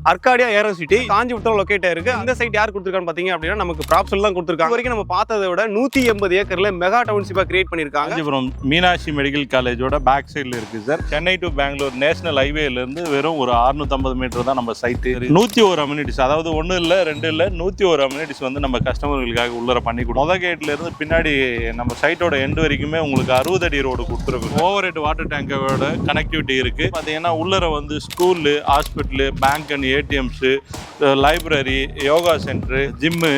அர்காடியா ஏரோசிட்டி காஞ்சிபுரத்தில் லொக்கேட் ஆயிருக்கு. அந்த சைட் யார் கொடுத்துருக்கான்னு பார்த்தீங்க அப்படின்னா நமக்கு ப்ராப்ஷல் தான் கொடுத்துருக்காங்க. வரைக்கும் நம்ம பார்த்ததை விட 180 ஏக்கர்ல மெகா டவுன்ஷிப்பாக கிரியேட் பண்ணியிருக்காங்க. காஞ்சிபுரம் மீனாட்சி மெடிக்கல் காலேஜோட பேக் சைடில் இருக்குது sir. Chennai to Bangalore national ஹைவேலேருந்து வெறும் ஒரு 650 மீட்டர் தான் நம்ம சைட்டு. 101 அம்யூனிட்டிஸ், அதாவது 1 இல்லை 2 இல்லை 101 அம்யூனிட்டிஸ் வந்து நம்ம கஸ்டமர்களுக்காக உள்ளர பண்ணி கொடுக்கும். மொதல் கேட்லேருந்து பின்னாடி நம்ம சைட்டோட எண்டு வரைக்குமே உங்களுக்கு 60 அடி ரோடு கொடுத்துருக்கும். ஓவர் ஹெட் வாட்டர் டேங்கரோட கனெக்டிவிட்டி இருக்குது. பார்த்தீங்கன்னா உள்ளர வந்து school, hospital, bank and ATMs, library, yoga centre, gym,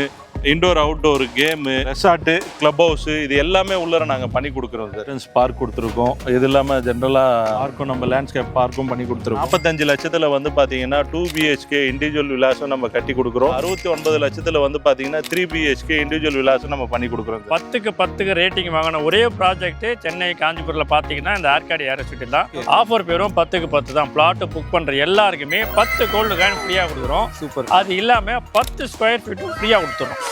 indoor outdoor game, resort, club house, இது எல்லாமே உள்ளர நாங்கள் பண்ணி கொடுக்குறோம் சார். பார்க் கொடுத்துருக்கோம். இது இல்லாமல் ஜென்ரலாக பார்க்கும் நம்ம லேண்ட்ஸ்கேப் பார்க்கும் பண்ணி கொடுத்துருக்கோம். 45 லட்சத்தில் வந்து பார்த்தீங்கன்னா 2 BHK இண்டிவிஜுவல் விலாஸும் நம்ம கட்டி கொடுக்குறோம். 69 லட்சத்தில் வந்து பார்த்தீங்கன்னா 3 BHK இண்டிவிஜுவல் விலாஸும் நம்ம பண்ணி கொடுக்குறோம். 10க்கு 10 ரேட்டிங் வாங்கின ஒரே ப்ராஜெக்ட் சென்னை காஞ்சிபுரத்தில் பார்த்தீங்கன்னா இந்த ஆர்காடி ஏரோசிட்டி தான். ஆஃபர் பேரும் 10க்கு 10 தான். பிளாட்டு புக் பண்ணுற எல்லாருக்குமே 10 கோல்டு காயின் ஃப்ரீயாக கொடுக்குறோம். சூப்பர். அது இல்லாமல் 10 ஸ்கொயர் ஃபீட்டும் ஃப்ரீயாக கொடுத்துறோம்.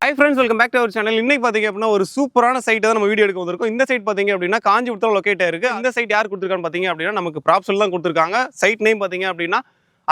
Hi friends, welcome back to our channel. இன்னைக்கு பார்த்தீங்க அப்படின்னா ஒரு சூப்பரான சைட் தான் நம்ம வீடியோ எடுக்க வந்திருக்கோம். இந்த சைட் பார்த்தீங்க அப்படின்னா காஞ்சிபுரத்தில் லொக்கேட் ஆயிருக்கு. அந்த சைட் யார் கொடுத்துருக்கான்னு பார்த்தீங்க அப்படின்னா நமக்கு ப்ராப்ஷல் தான் கொடுத்துருக்காங்க. சைட் நேம் பார்த்தீங்க அப்படின்னா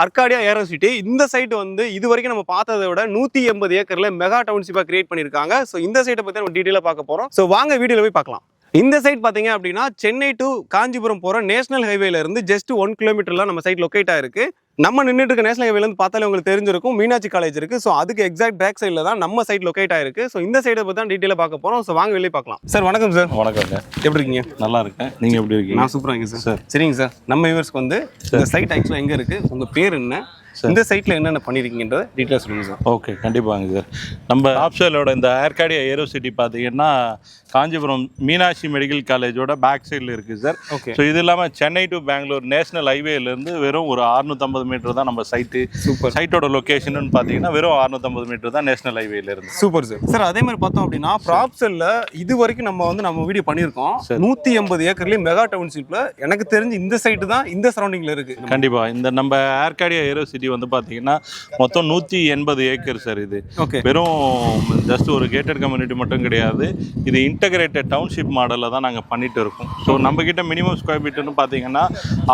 அர்காடியா ஏரோசிட்டி. இந்த சைட் வந்து இது வரைக்கும் நம்ம பார்த்ததை விட 180 ஏக்கர்ல மெகா டவுன்ஷிப்பாக கிரியேட் பண்ணியிருக்காங்க. ஸோ இந்த சைட்டை பற்றி நம்ம டீட்டெயிலாக பார்க்க போகிறோம். ஸோ வாங்க வீடியோவில் போய் பார்க்கலாம். இந்த சைட் பார்த்தீங்க அப்படின்னா சென்னை டு காஞ்சிபுரம் போகிற நேஷனல் ஹைவேல இருந்து ஜஸ்ட் 1 கிலோமீட்டர்ல நம்ம சைட் லொக்கேட் ஆயிருக்கு. நம்ம நின்றுட்டு இருக்க நேஷனல் ஹைவேல இருந்து பார்த்தாலே உங்களுக்கு தெரிஞ்சிருக்கும் மீனாட்சி காலேஜ் இருக்கு. ஸோ அதுக்கு எக்ஸாக்ட் பேக் சைடில் தான் நம்ம சைட் லொக்கேட் ஆயிருக்கு. ஸோ இந்த சைடை பற்றி தான் டீட்டெயிலாக பார்க்க போகிறோம். ஸோ வாங்க வெளியே பார்க்கலாம். சார் வணக்கம் சார். வணக்கங்க, எப்படி இருக்கீங்க? நல்லா இருக்கேன். நீங்கள் எப்படி இருக்கீங்க? நான் சூப்பராக இருக்கேன் சார். சரிங்க சார், நம்ம வியூவர்ஸ்க்கு வந்து இந்த சைட் ஆக்சுவலாக எங்கே இருக்குது, உங்கள் பேர் என்ன, இந்த சைட்டில் என்னென்ன பண்ணியிருக்கீங்கன்றத டீட்டெயில்ஸ் சொல்லுங்கள் சார். ஓகே, கண்டிப்பாங்க சார். நம்ம ஆப்ஷனோட இந்த ஆர்காடியா ஏரோசிட்டி பார்த்தீங்கன்னா காஞ்சிபுரம் மீனாட்சி மெடிக்கல் காலேஜோட பேக் சைடில் இருக்குது சார். ஓகே. ஸோ இது இல்லாமல் சென்னை டு பெங்களூர் நேஷனல் ஹைவேலேருந்து வெறும் ஒரு 650 மீட்டர் தான் நம்ம சைட்டு. சூப்பர். சைட்டோட லொக்கேஷன் பார்த்தீங்கன்னா வெறும் 650 மீட்டர் தான் நேஷனல் ஹைவேலேருந்து. Super sir. சார் அதே மாதிரி பார்த்தோம் அப்படின்னா ப்ராப்ஷல்ல இது வரைக்கும் நம்ம வீடியோ பண்ணியிருக்கோம். 180 ஏக்கர்லேயும் மெகா டவுன்ஷிப்பில் எனக்கு தெரிஞ்சு இந்த சைட்டு தான் இந்த சரௌண்டிங்கில் இருக்குது. கண்டிப்பாக இந்த நம்ம ஆர்காடியா ஏரோசிட்டி வந்து பார்த்தீங்கன்னா மொத்தம் 180 ஏக்கர் சார். இது வெறும் ஜஸ்ட் ஒரு கேட்டட் கம்யூனிட்டி மட்டும் கிடையாது. இது இன்டகிரேட்டட் டவுன்ஷிப் மாடலில் தான் நாங்கள் பண்ணிட்டு இருக்கோம். ஸோ நம்மக்கிட்ட மினிமம் ஸ்கொயர் ஃபீட்டுன்னு பார்த்தீங்கன்னா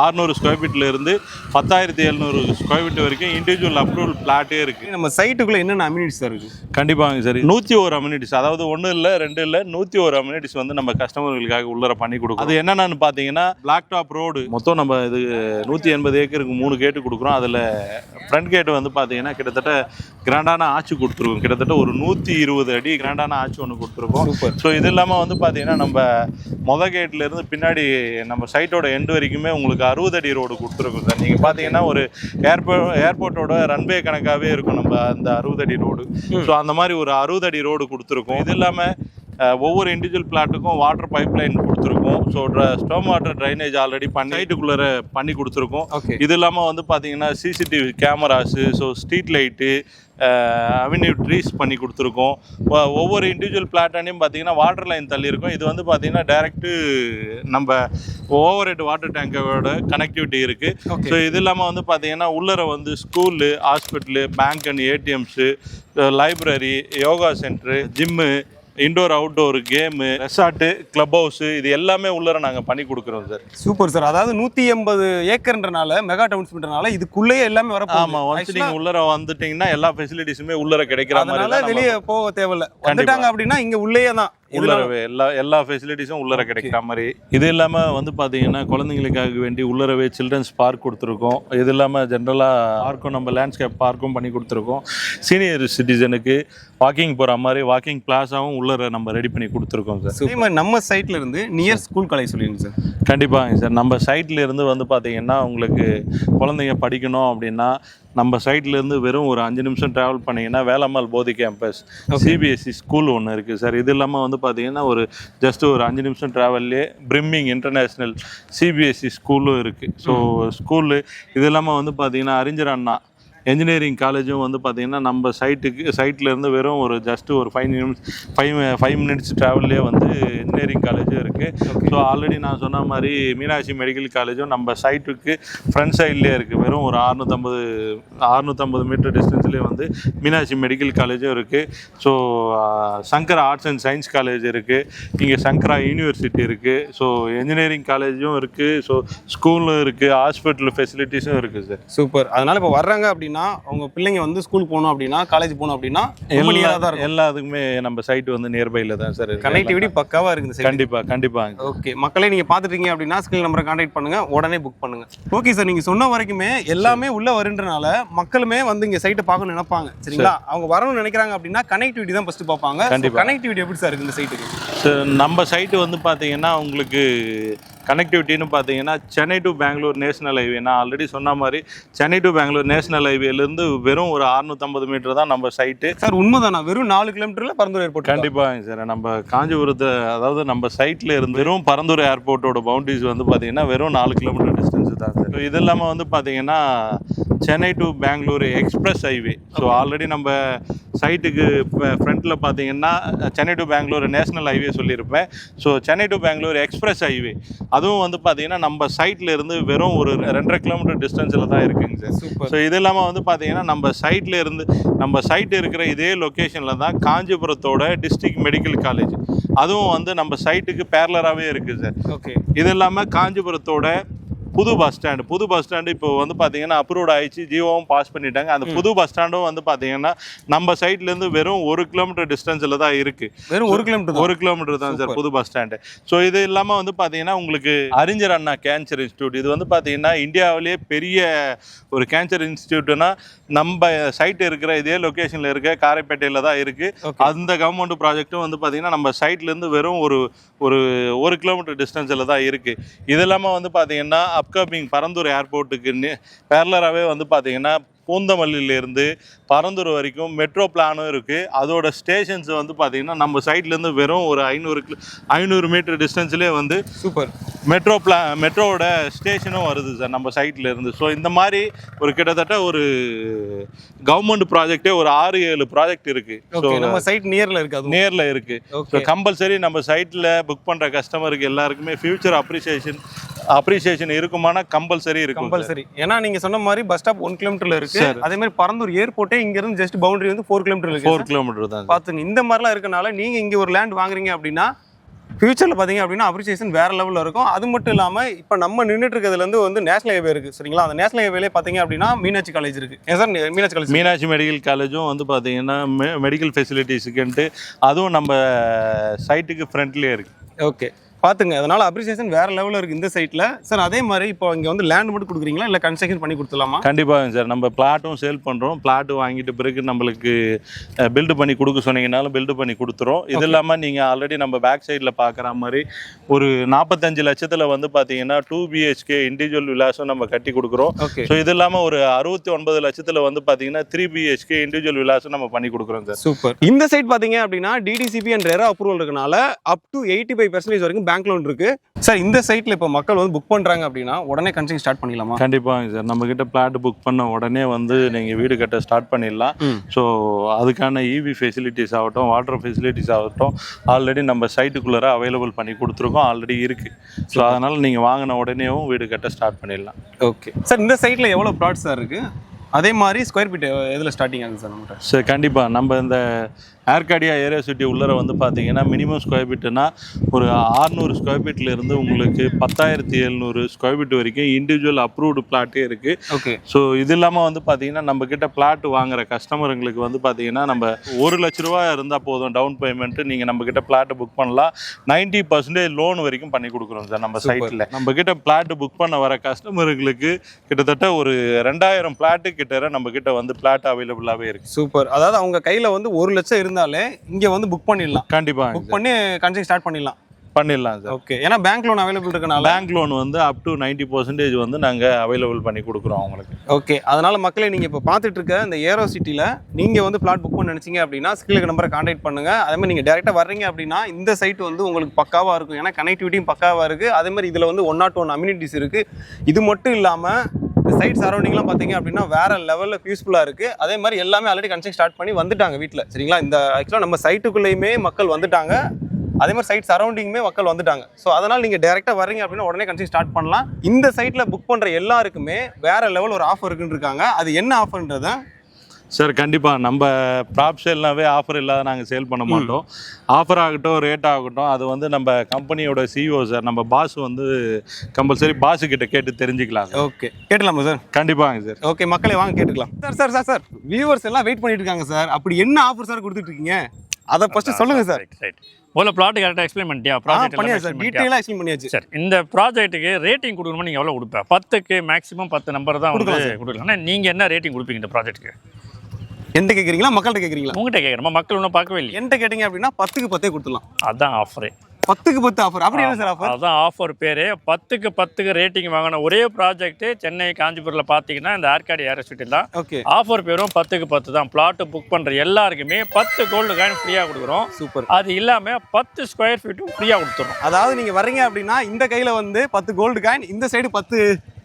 600 ஸ்கொயர் ஃபீட்லேருந்து 10,700 ஸ்கொயர் ஃபீட் வரைக்கும் இண்டிவிஜுவல் அப்ரூவல் பிளாட்டே இருக்குது. நம்ம சைட்டுக்குள்ளே என்னென்ன அம்யூனிட்டிஸ் இருக்குது? கண்டிப்பாங்க சார். 101 அம்யூனிட்டிஸ், அதாவது 1 இல்லை 2 இல்லை 101 அம்யூனிட்டிஸ் வந்து நம்ம கஸ்டமர்களுக்காக உள்ளர பண்ணி கொடுக்கும். அது என்னென்னு பார்த்தீங்கன்னா பிளாக் டாப் ரோடு மொத்தம் நம்ம இது 180 ஏக்கருக்கு 3 கேட்டு கொடுக்குறோம். அதில் ஃப்ரண்ட் கேட்டு வந்து பார்த்தீங்கன்னா கிட்டத்தட்ட கிராண்டான ஆட்சி கொடுத்துருக்கோம். கிட்டத்தட்ட ஒரு 120 அடி கிராண்டான ஆட்சி ஒன்று கொடுத்துருக்கோம். ஸோ இது இல்லாமல் வந்து பார்த்தீங்கன்னா நம்ம மொதல் கேட்லேருந்து பின்னாடி நம்ம சைட்டோட எண்டு வரைக்குமே உங்களுக்கு 60 அடி ரோடு கொடுத்துருக்கோம் சார். நீங்கள் பார்த்தீங்கன்னா ஒரு ஏர்போர்ட்டோட ரன்வே கணக்காகவே இருக்கும் நம்ம அந்த 60 அடி ரோடு. ஸோ அந்த மாதிரி ஒரு 60 அடி ரோடு கொடுத்துருக்கோம். இது இல்லாமல் ஒவ்வொரு இண்டிவிஜுவல் பிளாட்டுக்கும் வாட்டர் பைப் லைன் கொடுத்துருக்கோம். So storm water drainage already சைட்டுக்குள்ளே பண்ணி கொடுத்துருக்கோம். இது இல்லாமல் வந்து பார்த்தீங்கன்னா CCTV cameras, so street light, avenue trees பண்ணி கொடுத்துருக்கோம். ஒவ்வொரு இண்டிவிஜுவல் பிளாட்டானையும் பார்த்தீங்கன்னா வாட்டர் லைன் தள்ளியிருக்கோம். இது வந்து பார்த்தீங்கன்னா டைரெக்டு நம்ம ஓவர் ஹெட் வாட்டர் டேங்கரோட கனெக்டிவிட்டி இருக்குது. ஸோ இது இல்லாமல் வந்து பார்த்தீங்கன்னா உள்ளர வந்து school, hospital, bank and ATMs, library, yoga centre, gym, indoor outdoor game, resort, club house, இது எல்லாமே உள்ளர நாங்கள் பண்ணி கொடுக்குறோம் சார். Super sir. அதாவது 180 ஏக்கர்ன்றனால மெகா டவுன்ஷிப்ன்றனால இதுக்குள்ளேயே எல்லாமே வர. ஆமாம், ஒன்ஸ் நீங்கள் உள்ளர வந்துட்டீங்கன்னா எல்லா ஃபெசிலிட்டிஸுமே உள்ளர கிடைக்கிற மாதிரி, வெளியே போக தேவையில்லை. வந்துட்டாங்க அப்படின்னா இங்கே உள்ளேயே தான் உள்ளரவே எல்லா ஃபெசிலிட்டிஸும் உள்ளர கிடைக்கிற மாதிரி. இது இல்லாமல் வந்து பார்த்தீங்கன்னா குழந்தைங்களுக்காக வேண்டி உள்ளரவே சில்ட்ரன்ஸ் பார்க் கொடுத்துருக்கோம். இது இல்லாமல் ஜென்ரலாக பார்க்கும் நம்ம லேண்ட்ஸ்கேப் பார்க்கும் பண்ணி கொடுத்துருக்கோம். சீனியர் சிட்டிசனுக்கு வாக்கிங் போகிற மாதிரி வாக்கிங் பிளாஸாவும் உள்ளர நம்ம ரெடி பண்ணி கொடுத்துருக்கோம் சார். அதே மாதிரி நம்ம சைட்ல இருந்து நியர் ஸ்கூல் காலேஜ் சொல்லிடுங்க சார். கண்டிப்பாக சார். நம்ம சைட்ல இருந்து வந்து பார்த்தீங்கன்னா உங்களுக்கு குழந்தைங்க படிக்கணும் அப்படின்னா நம்ம சைட்லேருந்து வெறும் ஒரு 5 நிமிஷம் ட்ராவல் பண்ணிங்கன்னா வேலம்மாள் போதி கேம்பஸ் சிபிஎஸ்சி ஸ்கூல் ஒன்று இருக்குது சார். இது இல்லாமல் வந்து பார்த்தீங்கன்னா ஒரு ஜஸ்ட் ஒரு 5 நிமிஷம் ட்ராவல்லே பிரிம்மிங் இன்டர்நேஷ்னல் சிபிஎஸ்சி ஸ்கூலும் இருக்குது. ஸோ ஸ்கூலு இது இல்லாமல் வந்து பார்த்தீங்கன்னா அறிஞர் அண்ணா இன்ஜினியரிங் காலேஜும் வந்து பார்த்தீங்கன்னா நம்ம சைட்டில் இருந்து வெறும் ஒரு ஜஸ்ட் ஒரு 5 மினிட்ஸ் ட்ராவல்லே வந்து இன்ஜினியரிங் காலேஜும் இருக்குது. ஸோ ஆல்ரெடி நான் சொன்ன மாதிரி மீனாட்சி மெடிக்கல் காலேஜும் நம்ம சைட்டுக்கு ஃப்ரண்ட் சைட்லேயே இருக்குது. வெறும் ஒரு 650 மீட்டர் டிஸ்டன்ஸ்லேயே வந்து மீனாட்சி மெடிக்கல் காலேஜும் இருக்குது. So Sankara arts and science college இருக்குது, இங்கே சங்கரா யூனிவர்சிட்டி இருக்குது. ஸோ இன்ஜினியரிங் காலேஜும் இருக்குது, ஸோ ஸ்கூலும் இருக்குது, ஹாஸ்பிட்டல் ஃபெசிலிட்டிஸும் இருக்குது சார். சூப்பர். அதனால இப்போ வர்றாங்க அப்படின்னா அவங்க பிள்ளைங்க வந்து ஸ்கூல் போகணும் அப்படின்னா, காலேஜ் போகணும் அப்படின்னா எல்லாத்துக்குமே நம்ம சைட் வந்து நியர்பைல தான் சார். கனெக்டிவிட்டி பக்காவா இருக்குது. கண்டிப்பா. ஓகே, மக்களே நீங்க பாத்துட்டீங்க அப்படின்னா ஸ்கில் நம்பரை கான்டாக்ட் பண்ணுங்க, உடனே புக் பண்ணுங்க. ஓகே சார், நீங்க சொன்ன வரைக்குமே எல்லாமே உள்ள வருன்றனால மக்களுமே வந்து இங்க சைட்டை பார்க்கணும்னு நினைப்பாங்க. சரிங்களா? அவங்க வரணும்னு நினைக்கிறாங்க அப்படின்னா கனெக்டிவிட்டி தான் ஃபர்ஸ்ட் பார்ப்பாங்க. கனெக்டிவிட்டி எப்படி சார் இருக்கு இந்த சைட்டுக்கு? நம்ம சைட்டு வந்து பாத்தீங்கன்னா உங்களுக்கு கனெக்டிவிட்டின்னு பார்த்தீங்கன்னா Chennai to Bangalore national highway, நான் ஆல்ரெடி சொன்ன மாதிரி சென்னை டு பெங்களூர் நேஷனல் ஹைவேலேருந்து வெறும் ஒரு 650 மீட்டர் தான் நம்ம சைட்டு. சார் உண்மைதானா? வெறும் 4 கிலோமீட்டரில் பரந்தூர் ஏர்போர்ட்? கண்டிப்பாக சார். நம்ம காஞ்சிபுரத்தை, அதாவது நம்ம சைட்டில் இருந்து வெறும் பரந்தூர் ஏர்போர்ட்டோட பவுண்டரிஸ் வந்து பார்த்தீங்கன்னா வெறும் 4 கிலோமீட்டர் டிஸ்டன்ஸ் தான் சார். இது இல்லாமல் வந்து பார்த்தீங்கன்னா Chennai to Bangalore express highway. So already நம்ம சைட்டுக்கு ஃப்ரண்ட்டில் பார்த்தீங்கன்னா Chennai to Bangalore national highway சொல்லியிருப்பேன். So Chennai to Bangalore express highway அதுவும் வந்து பார்த்தீங்கன்னா நம்ம சைட்டில் இருந்து வெறும் ஒரு 2.5 கிலோமீட்டர் டிஸ்டன்ஸில் தான் இருக்குங்க சார். ஸோ இது இல்லாமல் வந்து பார்த்தீங்கன்னா நம்ம சைட் இருக்கிற இதே லொக்கேஷனில் தான் காஞ்சிபுரத்தோட டிஸ்ட்ரிக்ட் மெடிக்கல் காலேஜ், அதுவும் வந்து நம்ம சைட்டுக்கு பேரலராகவே இருக்குது சார். ஓகே. இது இல்லாமல் காஞ்சிபுரத்தோட புது பஸ் ஸ்டாண்டு இப்போ வந்து பார்த்தீங்கன்னா அப்ரூவ்ட் ஆயிடுச்சு, ஜியோவும் பாஸ் பண்ணிட்டாங்க. அந்த புது பஸ் ஸ்டாண்டும் வந்து பார்த்தீங்கன்னா நம்ம சைட்லேருந்து வெறும் 1 கிலோமீட்டர் டிஸ்டன்ஸில் தான் இருக்குது. வெறும் 1 கிலோமீட்டர் தான் சார் புது பஸ் ஸ்டாண்டு. ஸோ இது இல்லாமல் வந்து பார்த்தீங்கன்னா உங்களுக்கு அறிஞர் அண்ணா கேன்சர் இன்ஸ்டியூட், இது வந்து பார்த்தீங்கன்னா இந்தியாவிலேயே பெரிய ஒரு கேன்சர் இன்ஸ்டியூட்னா நம்ம சைட் இருக்கிற இதே லொக்கேஷனில் இருக்க காரைப்பேட்டையில் தான் இருக்குது. அந்த கவர்மெண்ட் ப்ராஜெக்ட்டும் வந்து பார்த்தீங்கன்னா நம்ம சைட்லேருந்து வெறும் ஒரு கிலோமீட்டர் டிஸ்டன்ஸில் தான் இருக்குது. இது இல்லாமல் வந்து பார்த்தீங்கன்னா அப்கமிங் பரந்தூர் ஏர்போர்ட்டுக்கு பேரலராகவே வந்து பார்த்தீங்கன்னா பூந்தமல்லியிலேருந்து பரந்தூர் வரைக்கும் மெட்ரோ பிளானும் இருக்குது. அதோட ஸ்டேஷன்ஸ் வந்து பார்த்தீங்கன்னா நம்ம சைட்லேருந்து வெறும் ஒரு 500 மீட்டர் டிஸ்டன்ஸ்லேயே வந்து சூப்பர் மெட்ரோவோட ஸ்டேஷனும் வருது சார் நம்ம சைட்லேருந்து. ஸோ இந்த மாதிரி ஒரு கிட்டத்தட்ட ஒரு கவர்மெண்ட் ப்ராஜெக்டே ஒரு 6-7 ப்ராஜெக்ட் இருக்குது. ஸோ நம்ம சைட் நேரில் இருக்குது. ஸோ கம்பல்சரி நம்ம சைட்டில் புக் பண்ணுற கஸ்டமருக்கு எல்லாருக்குமே ஃபியூச்சர் அப்ரிசியேஷன் இருக்குமானா கம்பல்சரி இருக்கும். ஏன்னா நீங்க சொன்ன மாதிரி பஸ் ஸ்டாப் 1 கிலோமீட்டர்ல இருக்கு. அதே மாதிரி பரந்தூர் ஏர்போர்ட்டே இங்க இருந்து ஜஸ்ட் பவுண்டரி வந்து 4 கிலோமீட்டர் இருக்கு. 4 கிலோமீட்டர் தான் பாத்துங்க. இந்த மாதிரிலாம் இருக்கனால நீங்க இங்க ஒரு லேண்ட் வாங்குறீங்க அப்படின்னா ஃபியூச்சர்ல பாத்தீங்க அப்படின்னா அப்ரிசியேஷன் வேற லெவல்ல இருக்கும். அது மட்டும் இல்லாம இப்ப நம்ம நின்றுட்டு இருக்கிறதுல இருந்து வந்து நேஷனல் ஹைவே இருக்கு. சரிங்களா? அந்த நேஷனல் ஹைவேல பாத்தீங்க அப்படின்னா மீனாட்சி காலேஜ் இருக்கு. சார் மீனாட்சி மெடிக்கல் காலேஜும் வந்து பாத்தீங்கன்னா மெடிக்கல் ஃபெசிலிட்டிஸ்க்குன்ட்டு அதுவும் நம்ம சைட்டுக்கு ஃப்ரண்ட்லயே இருக்கு. ஓகே, பாத்துங்க. அதனால அப்ரிசியேஷன் வேற லெவலில் இருக்கு இந்த சைட்ல. சார் அதே மாதிரி இப்போ இங்க வந்து லேண்ட் மட்டும் கொடுக்குறீங்களா இல்ல கன்ஸ்ட்ரக்ஷன் பண்ணி கொடுத்துலாமா? கண்டிப்பாக சார். நம்ம பிளாட்டும் சேல் பண்றோம். பிளாட் வாங்கிட்டு பிறகு நம்மளுக்கு பில்டு பண்ணி கொடுக்க சொன்னீங்கனாலும் பில்டு பண்ணி கொடுத்துறோம். இது இல்லாமல் நீங்க ஆல்ரெடி நம்ம பேக் சைடில் பார்க்குற மாதிரி ஒரு 45 லட்சத்தில் வந்து பார்த்தீங்கன்னா 2 BHK இண்டிவிஜுவல் விலாஸும் நம்ம கட்டி கொடுக்குறோம். ஸோ இது இல்லாமல் ஒரு 69 லட்சத்தில் வந்து பார்த்தீங்கன்னா 3 BHK இண்டிவிஜுவல் விலாஸும் நம்ம பண்ணி கொடுக்குறோம் சார். சூப்பர். இந்த சைட் பார்த்தீங்க அப்படின்னா DDCP அண்ட் ரெரா அப்ரூவல் இருக்கனால அப் டு 85% வரைக்கும் பேங்க் லோன் இருக்கு. சார் இந்த சைட்ல இப்போ மக்கள் வந்து புக் பண்றாங்க அப்படின்னா உடனே கன்ஸ்ட்ரக்ஷன் ஸ்டார்ட் பண்ணிடலாமா? கண்டிப்பாக சார். நம்ம கிட்ட பிளாட் புக் பண்ண உடனே வந்து நீங்க வீடு கட்ட ஸ்டார்ட் பண்ணிடலாம். ஸோ அதுக்கான EV ஃபெசிலிட்டிஸ் ஆகட்டும், வாட்டர் ஃபெசிலிட்டிஸ் ஆகட்டும் ஆல்ரெடி நம்ம சைட்டுக்குள்ளே அவைலபிள் பண்ணி கொடுத்துருக்கோம், ஆல்ரெடி இருக்கு. ஸோ அதனால நீங்க வாங்கின உடனேவும் வீடு கட்ட ஸ்டார்ட் பண்ணிடலாம். Okay sir. இந்த சைட்ல எவ்வளவு பிளாட்ஸ் சார் இருக்கு? அதே மாதிரி ஸ்கொயர் ஃபீட் எதில் ஸ்டார்டிங் ஆகுது சார் நம்மகிட்ட? சார் கண்டிப்பாக நம்ம இந்த ஏர்காடியா ஏரியா சிட்டி உள்ளர வந்து பார்த்தீங்கன்னா மினிமம் ஸ்கொயர் ஃபீட்டுனா ஒரு 600 ஸ்கொயர் ஃபீட்டில் இருந்து உங்களுக்கு 10,700 ஸ்கொயர் ஃபீட் வரைக்கும் இண்டிவிஜுவல் அப்ரூவ்டு பிளாட்டே இருக்குது. ஓகே. ஸோ இது இல்லாமல் வந்து பார்த்தீங்கன்னா நம்ம கிட்ட பிளாட் வாங்குற கஸ்டமருங்களுக்கு வந்து பார்த்தீங்கன்னா நம்ம 1 லட்ச ரூபா இருந்தால் போதும் டவுன் பேமெண்ட்டு, நீங்கள் நம்ம கிட்ட பிளாட் புக் பண்ணலாம். 90% லோன் வரைக்கும் பண்ணி கொடுக்குறோம் சார் நம்ம சைட்டில். நம்ம கிட்ட பிளாட் புக் பண்ண வர கஸ்டமர்களுக்கு கிட்டத்தட்ட ஒரு 2000 பிளாட்டு கிட்ட நம்ம கிட்ட வந்து பிளாட் அவைலபிளாகவே இருக்குது. சூப்பர். அதாவது அவங்க கையில் வந்து 1 லட்சம் இருந்தாலே இங்க வந்து புக் பண்ணிடலாம். கண்டிப்பா புக் பண்ணி கன்ஸ்ட்ரக்ஷன் ஸ்டார்ட் பண்ணிடலாம் சார். ஓகே. ஏன்னா பேங்க் லோன் அவைலபிள் இருக்கனால பேங்க் லோன் வந்து அப் டு 90% வந்து நாங்க அவைலபிள் பண்ணி கொடுக்குறோம் அவங்களுக்கு. ஓகே. அதனால மக்களே நீங்க இப்போ பார்த்துட்டு இருக்க இந்த ஏரோ சிட்டில நீங்க வந்து பிளாட் புக் பண்ண நினைச்சீங்க அப்படின்னா ஸ்கில் நம்பரை கான்டாக்ட் பண்ணுங்க. அதே மாதிரி நீங்க டைரக்டா வர்றீங்க அப்படின்னா இந்த சைட் வந்து உங்களுக்கு பக்காவா இருக்கும். ஏன்னா கனெக்டிவிட்டியும் பக்காவா இருக்கு. அதே மாதிரி இதுல வந்து 101 அம்யூனிட்டிஸ் இருக்கு. இது மட்டும் இல்லாம சைட் சரௌண்டிங்லாம் பார்த்தீங்க அப்படின்னா வேற லெவலில் பீஸ்ஃபுல்லாக இருக்குது. அதே மாதிரி எல்லாமே ஆல்ரெடி கன்ஸ்ட்ரக்ட் ஸ்டார்ட் பண்ணி வந்துட்டாங்க வீட்டில். சரிங்களா, இந்த ஆக்சுவலாக நம்ம சைட்டுக்குள்ளேயுமே மக்கள் வந்துட்டாங்க, அதே மாதிரி சைட் சரௌண்டிங்குமே மக்கள் வந்துட்டாங்க. ஸோ அதனால் நீங்கள் டேரெக்டாக வரீங்க அப்படின்னா உடனே கன்ஸ்ட்ரக்ட் ஸ்டார்ட் பண்ணலாம். இந்த சைட்டில் புக் பண்ணுற எல்லாருக்குமே வேற லெவல் ஒரு ஆஃபர் இருக்குன்னு இருக்காங்க. அது என்ன ஆஃபர்ன்றதை சார் கண்டிப்பாக நம்ம ப்ராப் சேல்னாவே ஆஃபர் இல்லாத நாங்கள் சேல் பண்ண மாட்டோம். ஆஃபர் ஆகட்டும், ரேட் ஆகட்டும், அது வந்து நம்ம கம்பெனியோட சிஇஓ சார், நம்ம பாஸ் வந்து கம்பல்சரி பாஸு கிட்ட கேட்டு தெரிஞ்சுக்கலாம். ஓகே, கேட்டலாமா சார்? கண்டிப்பாங்க சார். ஓகே, மக்களே வாங்க கேட்டுக்கலாம். சார் வியூவர்ஸ் எல்லாம் வெயிட் பண்ணிட்டு இருக்காங்க சார். அப்படி என்ன ஆஃபர் சார் கொடுத்துட்டு இருக்கீங்க, அதை ஃபர்ஸ்ட் சொல்லுங்க சார். முதல்ல ப்ளாட் கரெக்டாக எக்ஸ்பிளைன் பண்ணிட்டியா? பண்ணியா சார்? டீட்டெயிலாக எக்ஸ்பிளைன் பண்ணியாச்சு சார். இந்த ப்ராஜெக்ட்டுக்கு ரேட்டிங் கொடுக்கணும்னு நீங்கள் எவ்வளோ கொடுப்பேன்? 10க்கு மேக்ஸிமம் 10 நம்பர் தான் கொடுக்கலாம். ஆனால் நீங்கள் என்ன ரேட்டிங் கொடுப்பீங்க இந்த ப்ராஜெக்ட்டுக்கு? என்கிட்ட கேட்குறீங்களா, மக்கள்கிட்ட கேட்குறீங்களா? உங்கள்கிட்ட கேட்குறோம், மக்கள் இன்னும் பார்க்கவே இல்லை. என்கிட்ட கேட்டிங்க அப்படின்னா 10க்கு 10 கொடுத்துடலாம். அதுதான் ஆஃபரே. 10க்கு 10 ஆஃபர். அப்படி என்ன சார் ஆஃபர்? அதுதான் ஆஃபர் பேர். 10க்கு 10 ரேட்டிங் வாங்கின ஒரே ப்ராஜெக்ட் சென்னை காஞ்சிபுரத்தில் பார்த்தீங்கன்னா இந்த ஆர்காடி ஏர் எஸ்டேட் தான். ஓகே, ஆஃபர் பேரும் 10க்கு 10 தான். பிளாட் புக் பண்ணுற எல்லாருக்குமே 10 கோல்டு காயின் ஃப்ரீயாக கொடுக்குறோம். சூப்பர். அது இல்லாமல் 10 ஸ்கொயர் ஃபீட்டும் ஃப்ரீயாக கொடுத்துறோம். அதாவது நீங்கள் வர்றீங்க அப்படின்னா இந்த கையில் வந்து 10 கோல்டு காயின், இந்த சைடு 10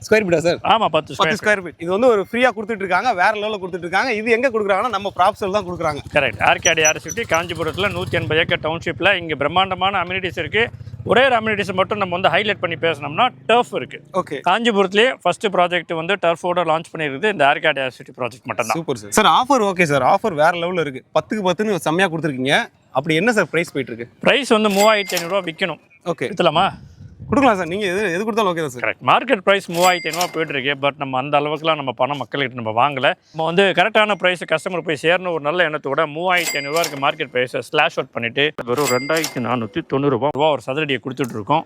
ஸ்கொயர் ஃபீட்டா சார்? ஆமாம், 10 ஸ்கொயர் ஃபீட். இது வந்து ஒரு ஃப்ரீயாக கொடுத்துட்டு இருக்காங்க, வேற லெவலில் கொடுத்துட்டு இருக்காங்க. இது எங்கே கொடுக்குறாங்கன்னா நம்ம ப்ராப்ஸில் தான் கொடுக்குறாங்க. கரெக்ட். ஆர்காடி ஏர் எஸ்டேட் காஞ்சிபுரத்தில் 180 ஏக்கர் டவுன்ஷிப்பில். இங்கே பிரம்மாண்டமான அம்யூனிட்டிஸ் இருக்குது. ஒரே ஒரு அம்யூனிட்டிஸ் மட்டும் நம்ம வந்து ஹைலைட் பண்ணி பேசணும்னா டர்ஃப் இருக்குது. ஓகே, காஞ்சிபுரத்துலேயே ஃபர்ஸ்ட் ப்ராஜெக்ட் வந்து டர்ஃபோட லான்ச் பண்ணியிருக்குது இந்த ஆர்காடி ஏர் எஸ்டேட் ப்ராஜெக்ட் மட்டும் தான். Super sir. Sir offer okay sir, offer வேற லெவலில் இருக்குது. 10க்கு 10ன்னு செம்மையாக கொடுத்துருக்கீங்க. அப்படி என்ன சார் ப்ரைஸ் போயிட்டு இருக்கு? ப்ரைஸ் வந்து 3500 விற்கணும். ஓகே, விற்றலாமா? கொடுக்கலாம் சார், நீங்கள் எது கொடுத்தாலும் ஓகே தான் சார். கரெக்ட். மார்க்கெட் ப்ரைஸ் 3500 போயிட்டு இருக்கு. பட் நம்ம அந்த அளவுக்குலாம் நம்ம பணம் மக்கள்கிட்ட நம்ம வாங்கலை. நம்ம வந்து கரெக்டான ப்ரைஸ் கஸ்டமர் போய் சேரணும் ஒரு நல்ல எண்ணத்தோட 3500 மார்க்கெட் ப்ரைஸை ஸ்லாஷ் அவுட் பண்ணிட்டு வெறும் 2490 ரூபா ஒரு சதுரடியை கொடுத்துட்டு இருக்கோம்.